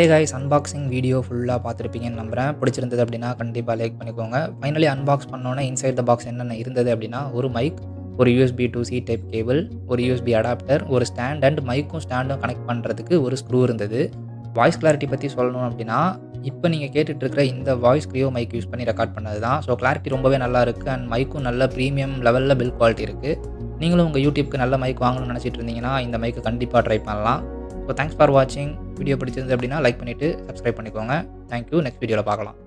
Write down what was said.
Hey guys, unboxing video ஃபுல்லாக பார்த்துருப்பீங்கன்னு நம்புகிறேன். பிடிச்சிருந்தது அப்படின்னா கண்டிப்பாக லைக் பண்ணிக்கோங்க. ஃபைனலி அன்பாக்ஸ் பண்ணோன்னே இன்சைட் த பாக்ஸ் என்னென்ன இருந்தது அப்படின்னா, ஒரு மைக், ஒரு USB to C type cable, ஒரு யூஎஸ்பி அடாப்டர், ஒரு ஸ்டாண்ட் அண்ட் மைக்கும் ஸ்டாண்டும் கனெக்ட் பண்ணுறதுக்கு ஒரு ஸ்க்ரூ இருந்தது. வாய்ஸ் கிளாரிட்டி பற்றி சொல்லணும் அப்படின்னா, இப்போ நீங்கள் கேட்டுட்டு இருக்கிற இந்த வாய்ஸ் கிரியோ மைக் யூஸ் பண்ணி ரெக்கார்ட் பண்ணது தான். ஸோ கிளாரிட்டி ரொம்பவே நல்லா இருக்குது அண்ட் மைக்கும் நல்ல ப்ரீமியம் லெவலில் பில்ட் குவாலிட்டி இருக்குது. நீங்களும் உங்கள் யூடியூப்க்கு நல்ல மைக் வாங்கணும்னு நினச்சிட்டு இருந்தீங்கன்னா இந்த மைக்கு கண்டிப்பாக ட்ரை பண்ணலாம். ஸோ தேங்க்ஸ் ஃபார் வாட்சிங். வீடியோ பிடிச்சிருந்து அப்படின்னா லைக் பண்ணிவிட்டு சப்ஸ்கிரைப் பண்ணிக்கோங்க. தேங்க்யூ. நெக்ஸ்ட் வீடியோவில் பார்க்கலாம்.